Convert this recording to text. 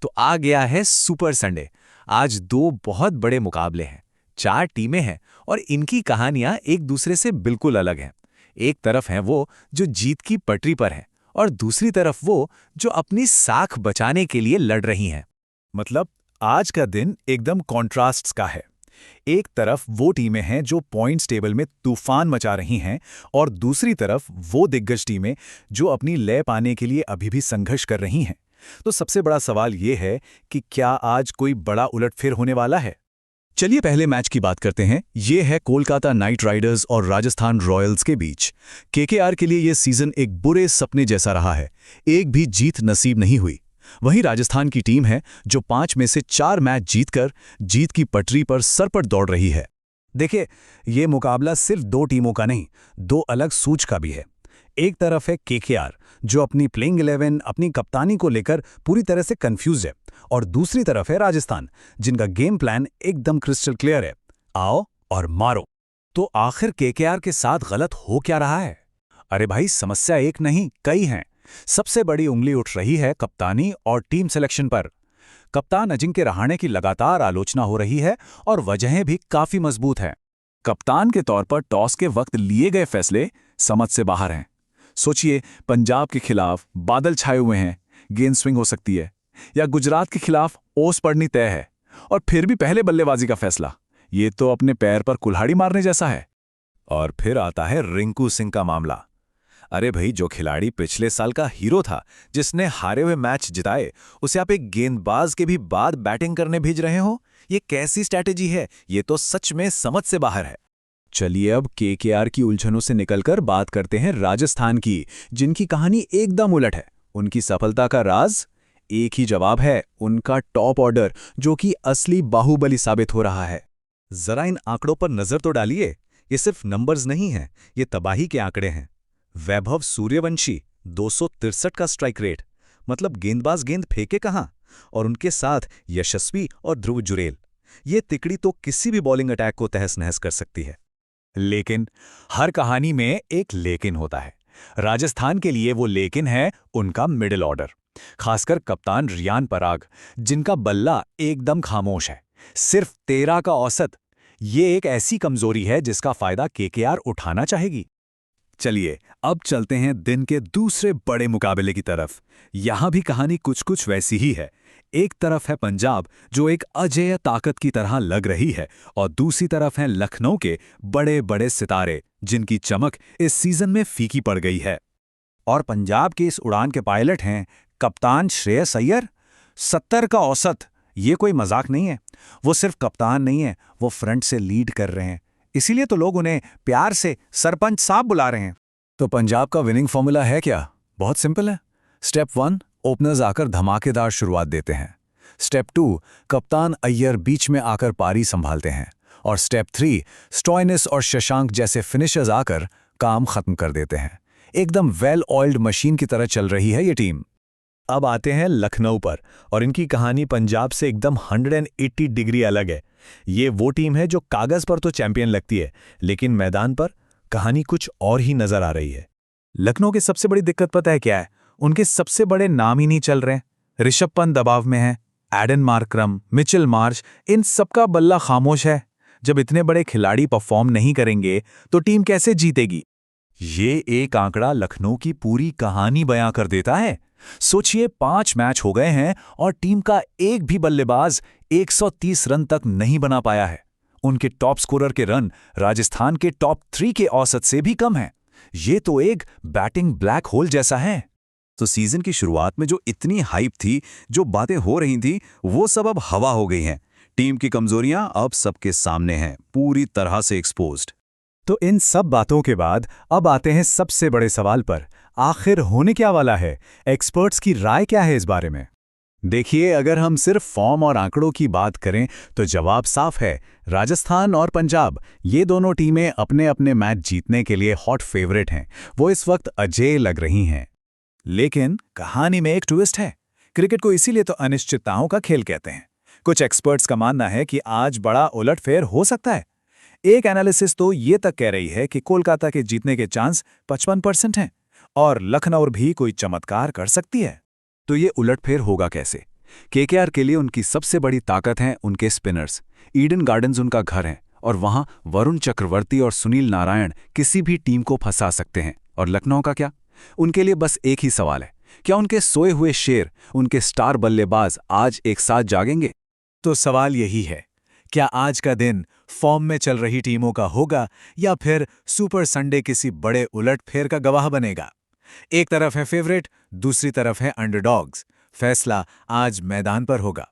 तो आ गया है सुपर संडे। आज दो बहुत बड़े मुकाबले हैं। चार टीमें हैं और इनकी कहानियां एक दूसरे से बिल्कुल अलग हैं। एक तरफ है वो जो जीत की पटरी पर है और दूसरी तरफ वो जो अपनी साख बचाने के लिए लड़ रही हैं। मतलब आज का दिन एकदम कॉन्ट्रास्ट्स का है। एक तरफ वो टीमें हैं जो पॉइंट्स टेबल में तूफान मचा रही हैं और दूसरी तरफ वो दिग्गज टीमें जो अपनी लय पाने के लिए अभी भी संघर्ष कर रही हैं। तो सबसे बड़ा सवाल ये है कि क्या आज कोई बड़ा उलटफेर होने वाला है? चलिए पहले मैच की बात करते हैं। ये है कोलकाता नाइट राइडर्स और राजस्थान रॉयल्स के बीच। केकेआर के लिए ये सीजन एक बुरे सपने जैसा रहा है। एक भी जीत नसीब नहीं हुई। वहीं राजस्थान की टीम है जो 5 में से 4 मैच जीतकर जीत की पटरी पर सरपट दौड़ रही है। देखिए, ये मुकाबला सिर्फ दो टीमों का नहीं, दो अलग सूझ का भी है। एक तरफ है केकेआर जो अपनी प्लेइंग 11, अपनी कप्तानी को लेकर पूरी तरह से कंफ्यूज है, और दूसरी तरफ है राजस्थान जिनका गेम प्लान एकदम क्रिस्टल क्लियर है, आओ और मारो। तो आखिर केकेआर के साथ गलत हो क्या रहा है? अरे भाई, समस्या एक नहीं कई हैं। सबसे बड़ी उंगली उठ रही है कप्तानी और टीम सिलेक्शन पर। कप्तान अजिंक्य रहाणे की लगातार आलोचना हो रही है और वजहें भी काफी मजबूत हैं। कप्तान के तौर पर टॉस के वक्त लिए गए फैसले समझ से बाहर हैं। सोचिए, पंजाब के खिलाफ बादल छाए हुए हैं, गेंद स्विंग हो सकती है, या गुजरात के खिलाफ ओस पड़नी तय है, और फिर भी पहले बल्लेबाजी का फैसला। ये तो अपने पैर पर कुल्हाड़ी मारने जैसा है। और फिर आता है रिंकू सिंह का मामला। अरे भाई, जो खिलाड़ी पिछले साल का हीरो था, जिसने हारे हुए मैच जिताए, उसे आप एक गेंदबाज के भी बाद बैटिंग करने भेज रहे हो? ये कैसी स्ट्रैटेजी है? ये तो सच में समझ से बाहर है। चलिए अब केकेआर की उलझनों से निकलकर बात करते हैं राजस्थान की, जिनकी कहानी एकदम उलट है। उनकी सफलता का राज एक ही जवाब है, उनका टॉप ऑर्डर, जो कि असली बाहुबली साबित हो रहा है। जरा इन आंकड़ों पर नजर तो डालिए। ये सिर्फ नंबर्स नहीं हैं, ये तबाही के आंकड़े हैं। वैभव सूर्यवंशी 263 का स्ट्राइक रेट, मतलब गेंदबाज गेंद फेंके कहां, और उनके साथ यशस्वी और ध्रुव जुरेल। ये तिकड़ी तो किसी भी बॉलिंग अटैक को तहस नहस कर सकती है। लेकिन हर कहानी में एक लेकिन होता है। राजस्थान के लिए वो लेकिन है उनका मिडिल ऑर्डर, खासकर कप्तान रियान पराग, जिनका बल्ला एकदम खामोश है। सिर्फ 13 का औसत। ये एक ऐसी कमजोरी है जिसका फायदा केकेआर उठाना चाहेगी। चलिए अब चलते हैं दिन के दूसरे बड़े मुकाबले की तरफ। यहां भी कहानी कुछ कुछ वैसी ही है। एक तरफ है पंजाब जो एक अजेय ताकत की तरह लग रही है, और दूसरी तरफ हैं लखनऊ के बड़े बड़े सितारे, जिनकी चमक इस सीजन में फीकी पड़ गई है। और पंजाब के इस उड़ान के पायलट हैं कप्तान श्रेयस अय्यर। 70 का औसत, ये कोई मजाक नहीं है। वो सिर्फ कप्तान नहीं है, वो फ्रंट से लीड कर रहे हैं। इसीलिए तो लोग उन्हें प्यार से सरपंच साहब बुला रहे हैं। तो पंजाब का विनिंग फॉर्मूला है क्या? बहुत सिंपल है। स्टेप 1, ओपनर्स आकर धमाकेदार शुरुआत देते हैं। स्टेप 2, कप्तान अय्यर बीच में आकर पारी संभालते हैं। और स्टेप 3, स्टॉइनिस और शशांक जैसे फिनिशर्स आकर काम खत्म कर देते हैं। एकदम वेल ऑयल्ड मशीन की तरह चल रही है ये टीम। अब आते हैं लखनऊ पर, और इनकी कहानी पंजाब से एकदम 180 डिग्री अलग है। ये वो टीम है जो कागज पर तो चैंपियन लगती है, लेकिन मैदान पर कहानी कुछ और ही नजर आ रही है। लखनऊ की सबसे बड़ी दिक्कत पता है क्या है? उनके सबसे बड़े नाम ही नहीं चल रहे। ऋषभ पंत दबाव में है, एडन मार्करम, मिचेल मार्श, इन सबका बल्ला खामोश है। जब इतने बड़े खिलाड़ी परफॉर्म नहीं करेंगे तो टीम कैसे जीतेगी? ये एक आंकड़ा लखनऊ की पूरी कहानी बयां कर देता है। सोचिए, 5 मैच हो गए हैं और टीम का एक भी बल्लेबाज 130 रन तक नहीं बना पाया है। उनके टॉप स्कोरर के रन राजस्थान के टॉप 3 के औसत से भी कम है। ये तो एक बैटिंग ब्लैक होल जैसा है। तो सीजन की शुरुआत में जो इतनी हाइप थी, जो बातें हो रही थी, वो सब अब हवा हो गई हैं। टीम की कमजोरियां अब सबके सामने हैं, पूरी तरह से एक्सपोज्ड। तो इन सब बातों के बाद अब आते हैं सबसे बड़े सवाल पर। आखिर होने क्या वाला है? एक्सपर्ट्स की राय क्या है इस बारे में? देखिए, अगर हम सिर्फ फॉर्म और आंकड़ों की बात करें तो जवाब साफ है। राजस्थान और पंजाब, ये दोनों टीमें अपने अपने मैच जीतने के लिए हॉट फेवरेट हैं। वो इस वक्त अजेय लग रही हैं। लेकिन कहानी में एक ट्विस्ट है। क्रिकेट को इसीलिए तो अनिश्चितताओं का खेल कहते हैं। कुछ एक्सपर्ट्स का मानना है कि आज बड़ा उलटफेर हो सकता है। एक एनालिसिस तो ये तक कह रही है कि कोलकाता के जीतने के चांस 55% हैं, और लखनऊ भी कोई चमत्कार कर सकती है। तो ये उलटफेर होगा कैसे? केकेआर के लिए उनकी सबसे बड़ी ताकत है उनके स्पिनर्स। ईडन गार्डन्स उनका घर है और वहां वरुण चक्रवर्ती और सुनील नारायण किसी भी टीम को फंसा सकते हैं। और लखनऊ का क्या? उनके लिए बस एक ही सवाल है, क्या उनके सोए हुए शेर, उनके स्टार बल्लेबाज आज एक साथ जागेंगे? तो सवाल यही है, क्या आज का दिन फॉर्म में चल रही टीमों का होगा या फिर सुपर संडे किसी बड़े उलटफेर का गवाह बनेगा? एक तरफ है फेवरेट, दूसरी तरफ है अंडरडॉग्स। फैसला आज मैदान पर होगा।